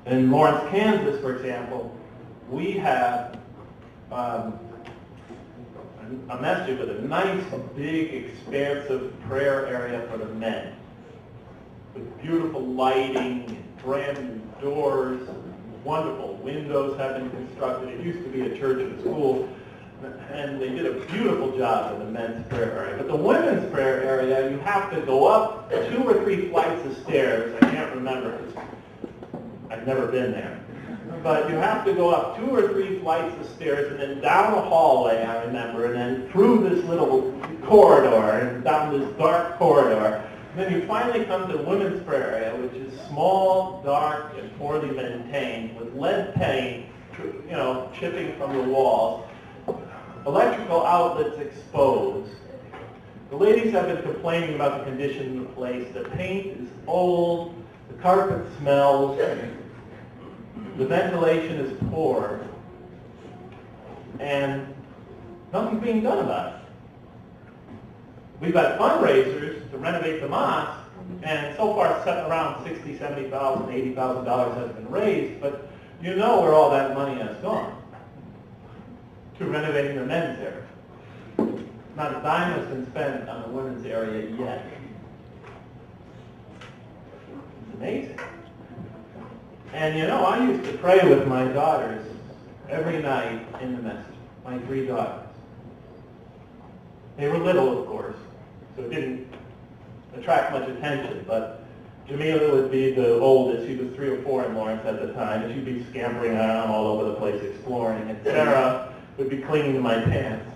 In Lawrence, Kansas, for example, we have a masjid with a nice, big, expansive prayer area for the men, with beautiful lighting, brand new doors, wonderful windows have been constructed. It used to be a church and a school, and they did a beautiful job in the men's prayer area. But the women's prayer area, you have to go up 2 or 3 flights of stairs. I can't remember, I've never been there. But you have to go up 2 or 3 flights of stairs and then down a hallway, I remember, and then through this little corridor and down this dark corridor. And then you finally come to the women's prayer area, which is small, dark, and poorly maintained, with lead paint, chipping from the walls, electrical outlets exposed. The ladies have been complaining about the condition of the place. The paint is old, the carpet smells, the ventilation is poor, and nothing's being done about it. We've got fundraisers to renovate the mosque, and so far around $60,000, $70,000, $80,000 has been raised, but you know where all that money has gone. To renovating the men's area. Not a dime has been spent on the women's area yet. It's amazing. And I used to pray with my daughters every night in the masjid, my 3 daughters. They were little, of course, so it didn't attract much attention, but Jamila would be the oldest. She was 3 or 4 in Lawrence at the time, and she'd be scampering around all over the place exploring, and Sarah would be clinging to my pants.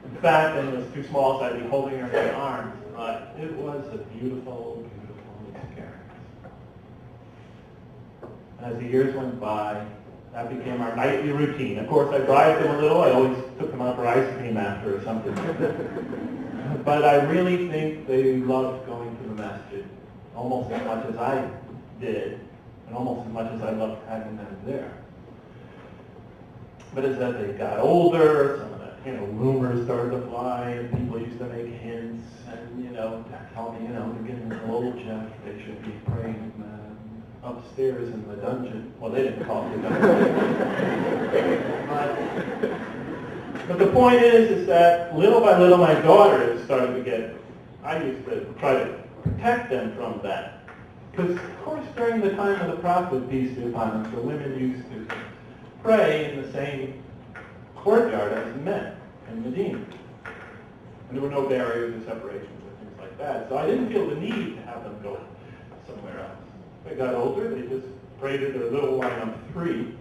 In fact, and it was too small, so I'd be holding her in my arms, but it was a beautiful, beautiful experience. As the years went by, that became our nightly routine. Of course, I bribed them a little. I always took them out for ice cream after or something. But I really think they loved going to the masjid almost as much as I did, and almost as much as I loved having them there. But as they got older, some of the rumors started to fly, and people used to make hints, and tell me, they're getting old, Jeff. They should be praying upstairs in the dungeon. Well, they didn't call it the dungeon. But the point is that little by little my daughters started to get, I used to try to protect them from that. Because, of course, during the time of the Prophet, peace be upon him, the women used to pray in the same courtyard as the men in Medina. And there were no barriers or separations or things like that. So I didn't feel the need to have them go somewhere else. They got older, they just prayed at their little line of 3.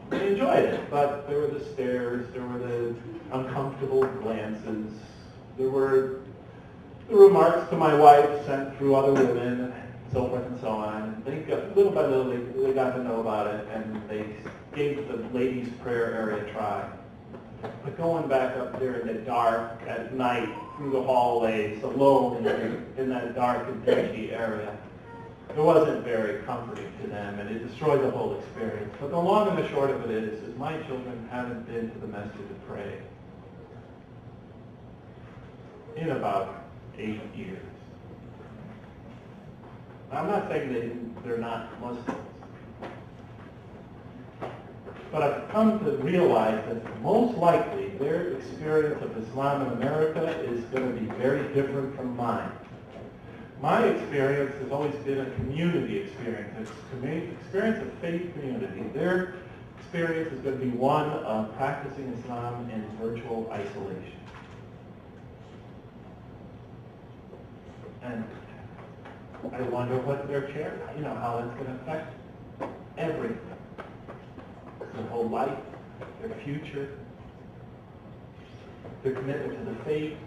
They enjoyed it, but there were the stares, there were the uncomfortable glances, there were the remarks to my wife sent through other women, and so forth and so on. And they got, little by little, they got to know about it, and they gave the ladies' prayer area a try. But going back up there in the dark at night, through the hallways, alone in that dark and dingy area, it wasn't very comforting to them, and it destroyed the whole experience. But the long and the short of it is my children haven't been to the masjid to pray in about 8 years. I'm not saying they're not Muslims, but I've come to realize that most likely their experience of Islam in America is going to be very different from mine. My experience has always been a community experience. It's experience of faith community. Their experience is going to be one of practicing Islam in virtual isolation. And I wonder what their how that's going to affect everything. Their whole life, their future, their commitment to the faith,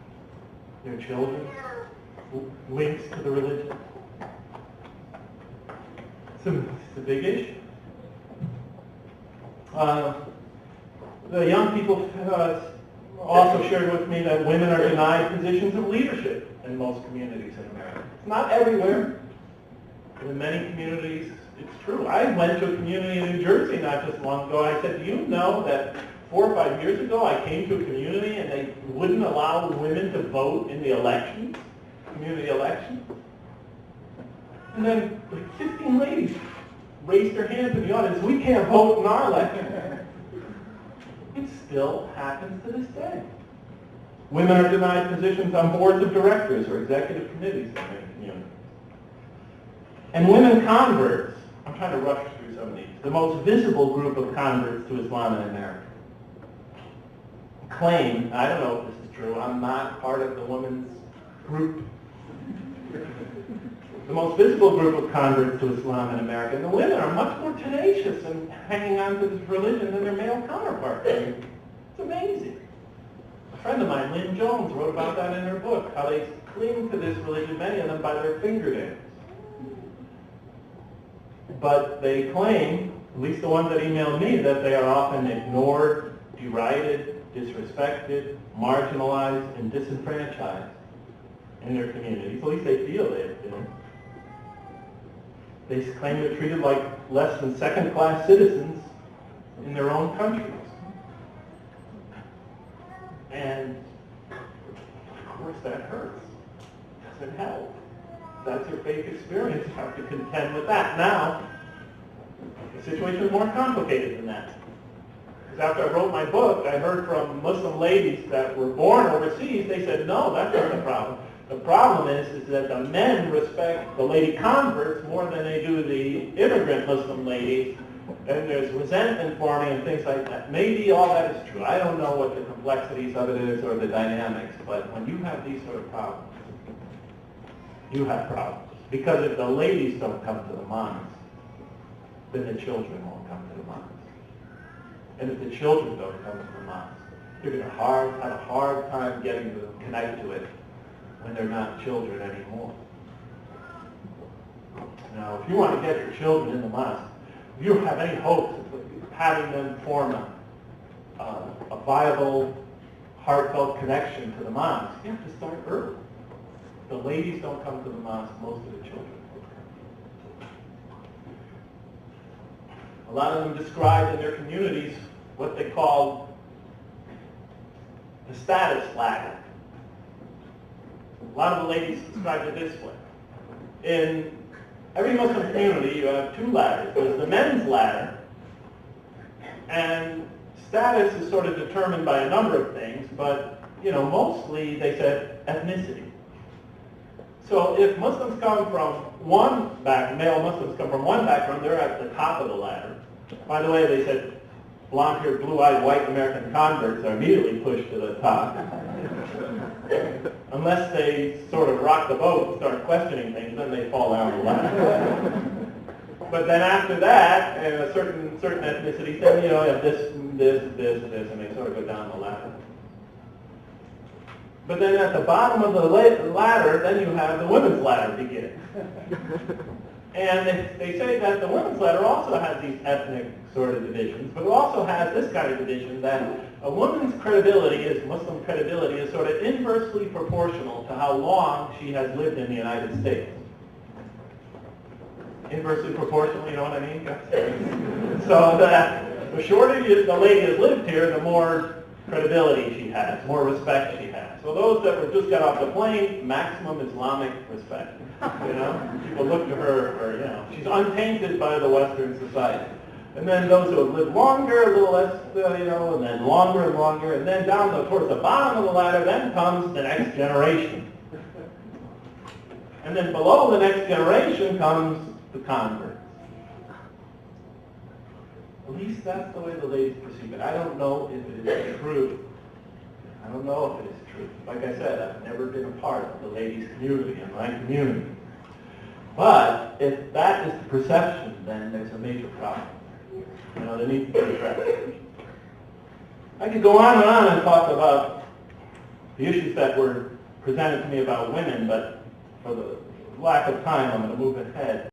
their children, links to the religion. It's a big issue. The young people also shared with me that women are denied positions of leadership in most communities in America. It's not everywhere, but in many communities it's true. I went to a community in New Jersey not just long ago. I said, do you know that 4 or 5 years ago I came to a community and they wouldn't allow women to vote in the elections? Community election. And then like 15 ladies raised their hands in the audience, we can't vote in our election. It still happens to this day. Women are denied positions on boards of directors or executive committees in their community. And women converts, I'm trying to rush through some of these, the most visible group of converts to Islam in America, claim, I don't know if this is true, I'm not part of the women's group. The most visible group of converts to Islam in America, and the women are much more tenacious in hanging on to this religion than their male counterparts. It's amazing. A friend of mine, Lynn Jones, wrote about that in her book, how they cling to this religion, many of them by their fingernails. But they claim, at least the ones that emailed me, that they are often ignored, derided, disrespected, marginalized, and disenfranchised in their communities. At least they feel they have been. They claim they're treated like less than second-class citizens in their own countries. And, of course, that hurts. It doesn't help. That's your faith experience. You have to contend with that. Now, the situation is more complicated than that. Because after I wrote my book, I heard from Muslim ladies that were born overseas. They said, no, that's not the problem. The problem is that the men respect the lady converts more than they do the immigrant Muslim ladies, and there's resentment forming and things like that. Maybe all that is true. I don't know what the complexities of it is or the dynamics, but when you have these sort of problems, you have problems. Because if the ladies don't come to the mosque, then the children won't come to the mosque. And if the children don't come to the mosque, you're going to have a hard time getting them to connect to it when they're not children anymore. Now, if you want to get your children in the mosque, if you have any hopes of having them form a viable, heartfelt connection to the mosque, you have to start early. The ladies don't come to the mosque, most of the children will come. A lot of them described in their communities what they call the status ladder. A lot of the ladies describe it this way. In every Muslim community, you have two ladders. There's the men's ladder, and status is sort of determined by a number of things, but mostly they said ethnicity. So if Muslims come from male Muslims come from one background, they're at the top of the ladder. By the way, they said blonde-haired, blue-eyed, white American converts are immediately pushed to the top. Unless they sort of rock the boat and start questioning things, then they fall down the ladder. But then after that, a certain ethnicity, then you have this, and they sort of go down the ladder. But then at the bottom of the ladder, then you have the women's ladder begin. And they say that the women's ladder also has these ethnic sort of divisions, but it also has this kind of division that a woman's credibility, Muslim credibility, is sort of inversely proportional to how long she has lived in the United States. Inversely proportional, you know what I mean? So that the shorter the lady has lived here, the more credibility she has, more respect she has. So those that were just got off the plane, maximum Islamic respect. People look to her for, she's untainted by the Western society. And then those who have lived longer, a little less, and then longer and longer, and then down towards the bottom of the ladder, then comes the next generation. And then below the next generation comes the converts. At least that's the way the ladies perceive it. I don't know if it is true. I don't know if it is true. Like I said, I've never been a part of the ladies' community in my community. But if that is the perception, then there's a major problem. There needs to be addressed. I could go on and talk about the issues that were presented to me about women, but for the lack of time, I'm going to move ahead.